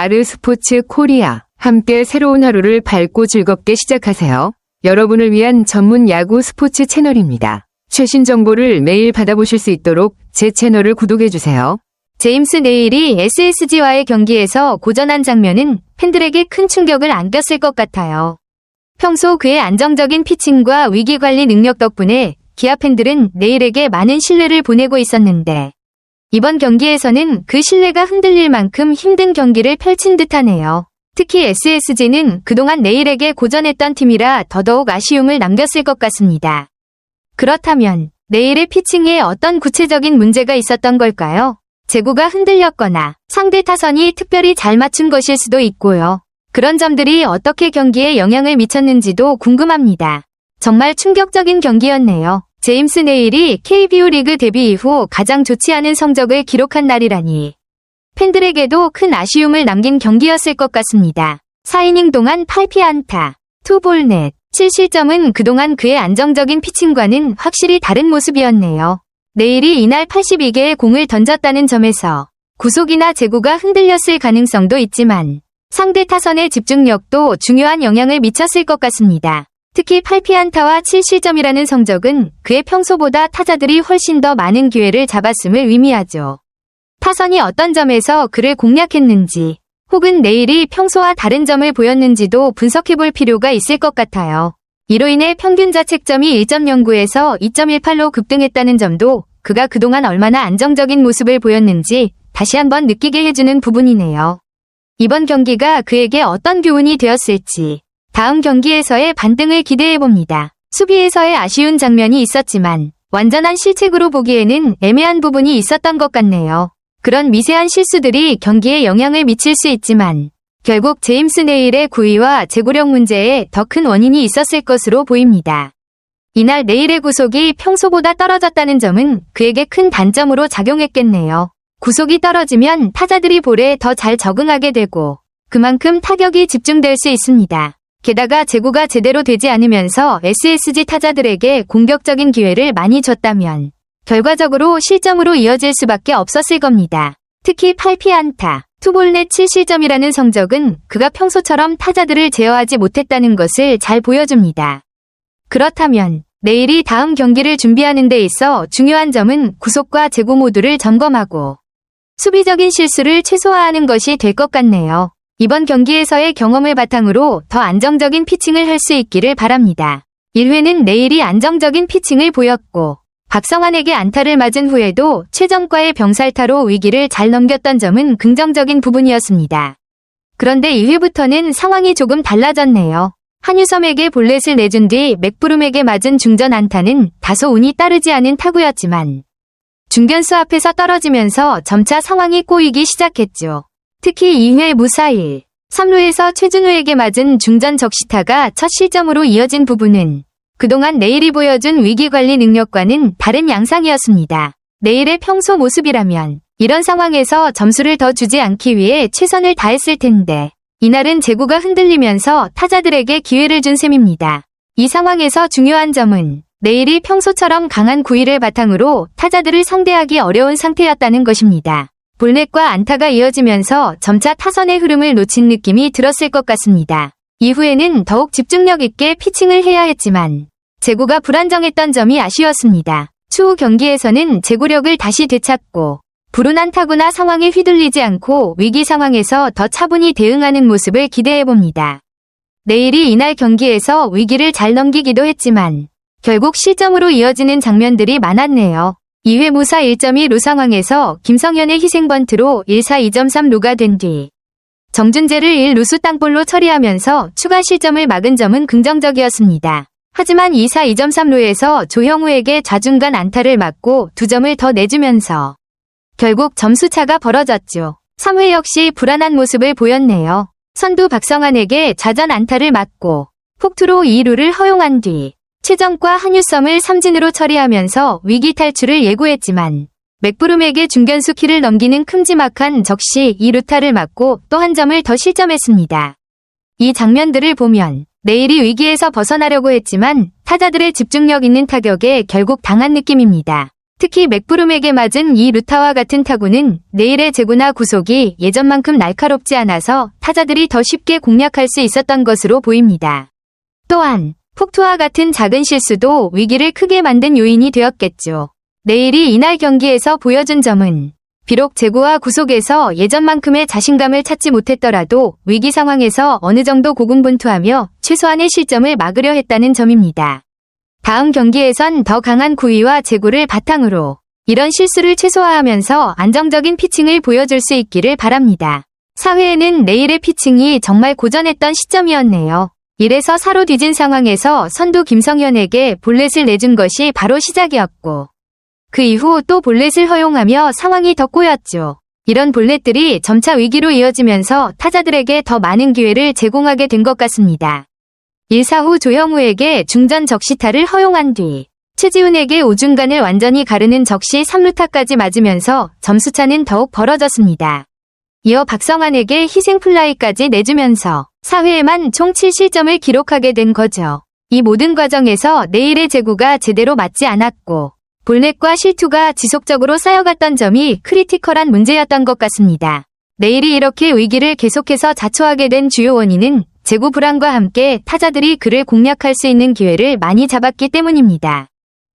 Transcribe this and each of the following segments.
아르스포츠 코리아. 함께 새로운 하루를 밝고 즐겁게 시작하세요. 여러분을 위한 전문 야구 스포츠 채널입니다. 최신 정보를 매일 받아보실 수 있도록 제 채널을 구독해주세요. 제임스 네일이 SSG와의 경기에서 고전한 장면은 팬들에게 큰 충격을 안겼을 것 같아요. 평소 그의 안정적인 피칭과 위기관리 능력 덕분에 기아 팬들은 네일에게 많은 신뢰를 보내고 있었는데 이번 경기에서는 그 신뢰가 흔들릴 만큼 힘든 경기를 펼친 듯하네요. 특히 SSG는 그동안 네일에게 고전했던 팀이라 더더욱 아쉬움을 남겼을 것 같습니다. 그렇다면 네일의 피칭에 어떤 구체적인 문제가 있었던 걸까요? 제구가 흔들렸거나 상대 타선이 특별히 잘 맞춘 것일 수도 있고요. 그런 점들이 어떻게 경기에 영향을 미쳤는지도 궁금합니다. 정말 충격적인 경기였네요. 제임스 네일이 KBO 리그 데뷔 이후 가장 좋지 않은 성적을 기록한 날이라니 팬들에게도 큰 아쉬움을 남긴 경기였을 것 같습니다. 4이닝 동안 8피안타, 2볼넷, 7실점은 그동안 그의 안정적인 피칭과는 확실히 다른 모습이었네요. 네일이 이날 82개의 공을 던졌다는 점에서 구속이나 제구가 흔들렸을 가능성도 있지만 상대 타선의 집중력도 중요한 영향을 미쳤을 것 같습니다. 특히 8피안타와 7실점이라는 성적은 그의 평소보다 타자들이 훨씬 더 많은 기회를 잡았음을 의미하죠. 타선이 어떤 점에서 그를 공략했는지 혹은 네일이 평소와 다른 점을 보였는지도 분석해볼 필요가 있을 것 같아요. 이로 인해 평균 자책점이 1.09에서 2.18로 급등했다는 점도 그가 그동안 얼마나 안정적인 모습을 보였는지 다시 한번 느끼게 해주는 부분이네요. 이번 경기가 그에게 어떤 교훈이 되었을지 다음 경기에서의 반등을 기대해봅니다. 수비에서의 아쉬운 장면이 있었지만 완전한 실책으로 보기에는 애매한 부분이 있었던 것 같네요. 그런 미세한 실수들이 경기에 영향을 미칠 수 있지만 결국 제임스 네일의 구위와 제구력 문제에 더 큰 원인이 있었을 것으로 보입니다. 이날 네일의 구속이 평소보다 떨어졌다는 점은 그에게 큰 단점으로 작용했겠네요. 구속이 떨어지면 타자들이 볼에 더 잘 적응하게 되고 그만큼 타격이 집중될 수 있습니다. 게다가 제구가 제대로 되지 않으면서 SSG 타자들에게 공격적인 기회를 많이 줬다면 결과적으로 실점으로 이어질 수밖에 없었을 겁니다. 특히 8피안타, 2볼넷 7실점이라는 성적은 그가 평소처럼 타자들을 제어하지 못했다는 것을 잘 보여줍니다. 그렇다면 네일이 다음 경기를 준비하는 데 있어 중요한 점은 구속과 제구 모두를 점검하고 수비적인 실수를 최소화하는 것이 될 것 같네요. 이번 경기에서의 경험을 바탕으로 더 안정적인 피칭을 할 수 있기를 바랍니다. 1회는 네일이 안정적인 피칭을 보였고 박성환에게 안타를 맞은 후에도 최정과의 병살타로 위기를 잘 넘겼던 점은 긍정적인 부분이었습니다. 그런데 2회부터는 상황이 조금 달라졌네요. 한유섬에게 볼넷을 내준 뒤 맥브룸에게 맞은 중전 안타는 다소 운이 따르지 않은 타구였지만 중견수 앞에서 떨어지면서 점차 상황이 꼬이기 시작했죠. 특히 2회 무사일, 3루에서 최준우에게 맞은 중전 적시타가 첫 실점으로 이어진 부분은 그동안 네일이 보여준 위기관리 능력과는 다른 양상이었습니다. 네일의 평소 모습이라면 이런 상황에서 점수를 더 주지 않기 위해 최선을 다했을 텐데 이날은 제구가 흔들리면서 타자들에게 기회를 준 셈입니다. 이 상황에서 중요한 점은 네일이 평소처럼 강한 구위를 바탕으로 타자들을 상대하기 어려운 상태였다는 것입니다. 볼넷과 안타가 이어지면서 점차 타선의 흐름을 놓친 느낌이 들었을 것 같습니다. 이후에는 더욱 집중력 있게 피칭을 해야 했지만 제구가 불안정했던 점이 아쉬웠습니다. 추후 경기에서는 제구력을 다시 되찾고 불운한 타구나 상황에 휘둘리지 않고 위기 상황에서 더 차분히 대응하는 모습을 기대해봅니다. 네일이 이날 경기에서 위기를 잘 넘기기도 했지만 결국 실점으로 이어지는 장면들이 많았네요. 2회 무사 1.2루 상황에서 김성현의 희생번트로 1사 2.3루가 된 뒤 정준재를 1루수 땅볼로 처리하면서 추가 실점을 막은 점은 긍정적이었습니다. 하지만 2사 2.3루에서 조형우에게 좌중간 안타를 맞고 2점을 더 내주면서 결국 점수차가 벌어졌죠. 3회 역시 불안한 모습을 보였네요. 선두 박성환에게 좌전 안타를 맞고 폭투로 2루를 허용한 뒤 최정과 한유섬을 삼진으로 처리하면서 위기 탈출을 예고했지만 맥브룸에게 중견수 키를 넘기는 큼지막한 적시 2루타를 맞고 또 한 점을 더 실점했습니다. 이 장면들을 보면 네일이 위기에서 벗어나려고 했지만 타자들의 집중력 있는 타격에 결국 당한 느낌입니다. 특히 맥브룸에게 맞은 이 루타와 같은 타구는 네일의 제구나 구속이 예전만큼 날카롭지 않아서 타자들이 더 쉽게 공략할 수 있었던 것으로 보입니다. 또한 폭투와 같은 작은 실수도 위기를 크게 만든 요인이 되었겠죠. 네일이 이날 경기에서 보여준 점은 비록 제구와 구속에서 예전만큼의 자신감을 찾지 못했더라도 위기 상황에서 어느 정도 고군분투하며 최소한의 실점을 막으려 했다는 점입니다. 다음 경기에선 더 강한 구위와 제구를 바탕으로 이런 실수를 최소화하면서 안정적인 피칭을 보여줄 수 있기를 바랍니다. 4회에는 네일의 피칭이 정말 고전했던 시점이었네요. 1에서 4로 뒤진 상황에서 선두 김성현에게 볼넷을 내준 것이 바로 시작이었고 그 이후 또 볼넷을 허용하며 상황이 더 꼬였죠. 이런 볼넷들이 점차 위기로 이어지면서 타자들에게 더 많은 기회를 제공하게 된 것 같습니다. 1사 후 조형우에게 중전 적시타를 허용한 뒤 최지훈에게 우중간을 완전히 가르는 적시 3루타까지 맞으면서 점수차는 더욱 벌어졌습니다. 이어 박성환에게 희생플라이까지 내주면서 4회에만 총 7실점을 기록하게 된 거죠. 이 모든 과정에서 네일의 제구가 제대로 맞지 않았고 볼넷과 실투가 지속적으로 쌓여갔던 점이 크리티컬한 문제였던 것 같습니다. 네일이 이렇게 위기를 계속해서 자초하게 된 주요 원인은 제구 불안과 함께 타자들이 그를 공략할 수 있는 기회를 많이 잡았기 때문입니다.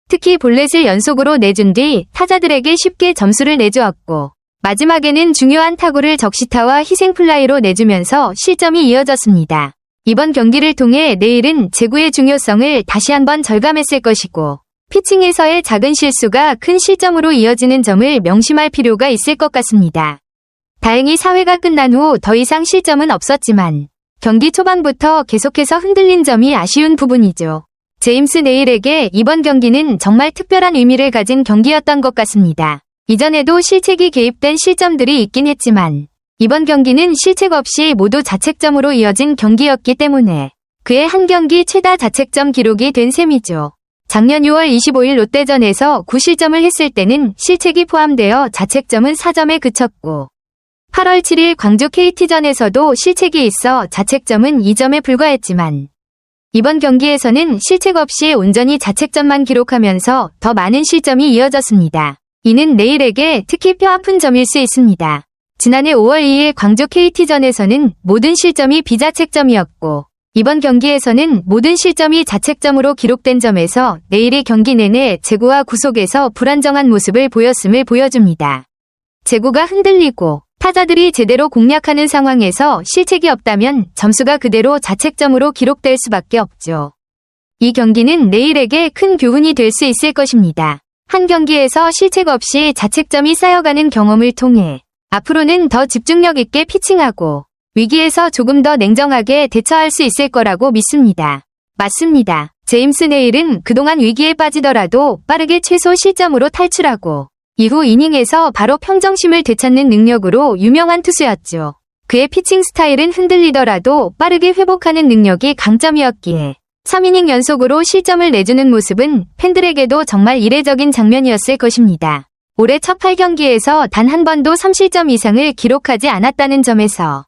특히 볼넷을 연속으로 내준 뒤 타자들에게 쉽게 점수를 내주었고 마지막에는 중요한 타구를 적시타와 희생플라이로 내주면서 실점이 이어졌습니다. 이번 경기를 통해 네일은 제구의 중요성을 다시 한번 절감했을 것이고 피칭에서의 작은 실수가 큰 실점으로 이어지는 점을 명심할 필요가 있을 것 같습니다. 다행히 4회가 끝난 후 더 이상 실점은 없었지만 경기 초반부터 계속해서 흔들린 점이 아쉬운 부분이죠. 제임스 네일에게 이번 경기는 정말 특별한 의미를 가진 경기였던 것 같습니다. 이전에도 실책이 개입된 실점들이 있긴 했지만 이번 경기는 실책 없이 모두 자책점으로 이어진 경기였기 때문에 그의 한 경기 최다 자책점 기록이 된 셈이죠. 작년 6월 25일 롯데전에서 9실점을 했을 때는 실책이 포함되어 자책점은 4점에 그쳤고 8월 7일 광주 KT전에서도 실책이 있어 자책점은 2점에 불과했지만 이번 경기에서는 실책 없이 온전히 자책점만 기록하면서 더 많은 실점이 이어졌습니다. 이는 네일에게 특히 뼈아픈 점일 수 있습니다. 지난해 5월 2일 광주 KT전에서는 모든 실점이 비자책점이었고 이번 경기에서는 모든 실점이 자책점으로 기록된 점에서 네일이 경기 내내 제구와 구속에서 불안정한 모습을 보였음을 보여줍니다. 제구가 흔들리고 타자들이 제대로 공략하는 상황에서 실책이 없다면 점수가 그대로 자책점으로 기록될 수밖에 없죠. 이 경기는 네일에게 큰 교훈이 될 수 있을 것입니다. 한 경기에서 실책 없이 자책점이 쌓여가는 경험을 통해 앞으로는 더 집중력 있게 피칭하고 위기에서 조금 더 냉정하게 대처할 수 있을 거라고 믿습니다. 맞습니다. 제임스 네일은 그동안 위기에 빠지더라도 빠르게 최소 실점으로 탈출하고 이후 이닝에서 바로 평정심을 되찾는 능력으로 유명한 투수였죠. 그의 피칭 스타일은 흔들리더라도 빠르게 회복하는 능력이 강점이었기에 3이닝 연속으로 실점을 내주는 모습은 팬들에게도 정말 이례적인 장면이었을 것입니다. 올해 첫 8경기에서 단 한 번도 3실점 이상을 기록하지 않았다는 점에서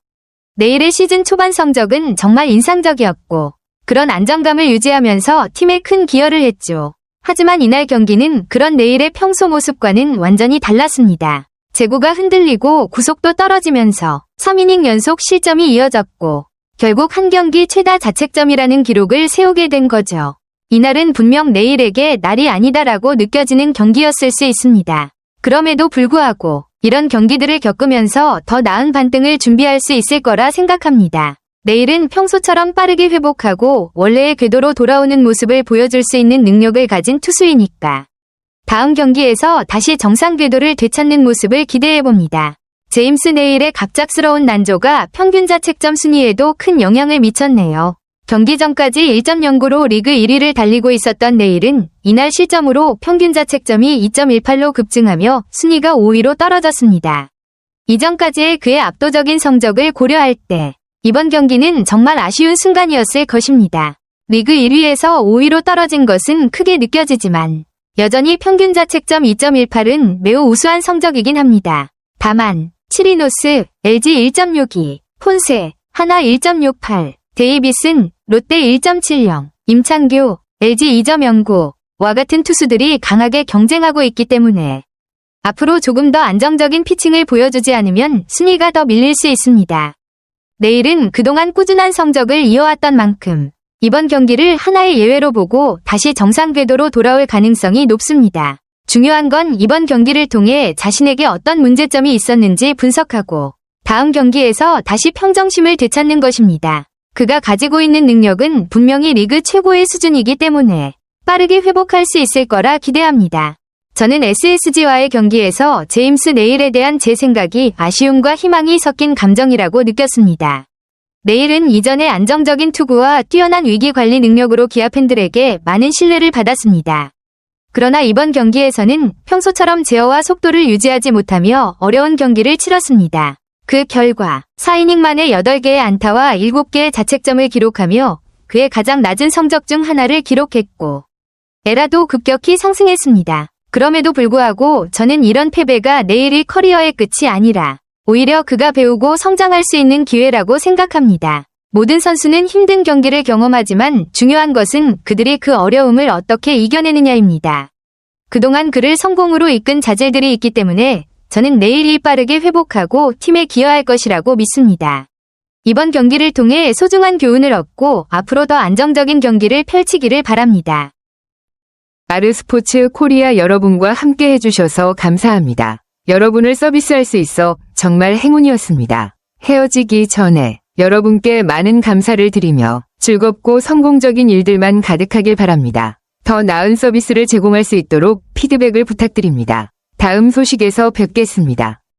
네일의 시즌 초반 성적은 정말 인상적이었고 그런 안정감을 유지하면서 팀에 큰 기여를 했죠. 하지만 이날 경기는 그런 네일의 평소 모습과는 완전히 달랐습니다. 제구가 흔들리고 구속도 떨어지면서 3이닝 연속 실점이 이어졌고 결국 한 경기 최다 자책점이라는 기록을 세우게 된 거죠. 이날은 분명 네일에게 날이 아니다라고 느껴지는 경기였을 수 있습니다. 그럼에도 불구하고 이런 경기들을 겪으면서 더 나은 반등을 준비할 수 있을 거라 생각합니다. 네일은 평소처럼 빠르게 회복하고 원래의 궤도로 돌아오는 모습을 보여줄 수 있는 능력을 가진 투수이니까 다음 경기에서 다시 정상 궤도를 되찾는 모습을 기대해봅니다. 제임스 네일의 갑작스러운 난조가 평균 자책점 순위에도 큰 영향을 미쳤네요. 경기 전까지 1.09로 리그 1위를 달리고 있었던 네일은 이날 실점으로 평균 자책점이 2.18로 급증하며 순위가 5위로 떨어졌습니다. 이전까지의 그의 압도적인 성적을 고려할 때 이번 경기는 정말 아쉬운 순간이었을 것입니다. 리그 1위에서 5위로 떨어진 것은 크게 느껴지지만 여전히 평균 자책점 2.18은 매우 우수한 성적이긴 합니다. 다만 치리노스, LG 1.62, 폰세, 하나 1.68, 데이비슨, 롯데 1.70, 임창규, LG 2.09, 와 같은 투수들이 강하게 경쟁하고 있기 때문에 앞으로 조금 더 안정적인 피칭을 보여주지 않으면 순위가 더 밀릴 수 있습니다. 내일은 그동안 꾸준한 성적을 이어왔던 만큼 이번 경기를 하나의 예외로 보고 다시 정상 궤도로 돌아올 가능성이 높습니다. 중요한 건 이번 경기를 통해 자신에게 어떤 문제점이 있었는지 분석하고 다음 경기에서 다시 평정심을 되찾는 것입니다. 그가 가지고 있는 능력은 분명히 리그 최고의 수준이기 때문에 빠르게 회복할 수 있을 거라 기대합니다. 저는 SSG와의 경기에서 제임스 네일에 대한 제 생각이 아쉬움과 희망이 섞인 감정이라고 느꼈습니다. 네일은 이전에 안정적인 투구와 뛰어난 위기 관리 능력으로 기아 팬들에게 많은 신뢰를 받았습니다. 그러나 이번 경기에서는 평소처럼 제어와 속도를 유지하지 못하며 어려운 경기를 치렀습니다. 그 결과 4이닝 만에 8개의 안타와 7개의 자책점을 기록하며 그의 가장 낮은 성적 중 하나를 기록했고 에라도 급격히 상승했습니다. 그럼에도 불구하고 저는 이런 패배가 네일의 커리어의 끝이 아니라 오히려 그가 배우고 성장할 수 있는 기회라고 생각합니다. 모든 선수는 힘든 경기를 경험하지만 중요한 것은 그들이 그 어려움을 어떻게 이겨내느냐입니다. 그동안 그를 성공으로 이끈 자질들이 있기 때문에 저는 내일이 빠르게 회복하고 팀에 기여할 것이라고 믿습니다. 이번 경기를 통해 소중한 교훈을 얻고 앞으로 더 안정적인 경기를 펼치기를 바랍니다. 아르스포츠 코리아 여러분과 함께 해주셔서 감사합니다. 여러분을 서비스할 수 있어 정말 행운이었습니다. 헤어지기 전에 여러분께 많은 감사를 드리며 즐겁고 성공적인 일들만 가득하길 바랍니다. 더 나은 서비스를 제공할 수 있도록 피드백을 부탁드립니다. 다음 소식에서 뵙겠습니다.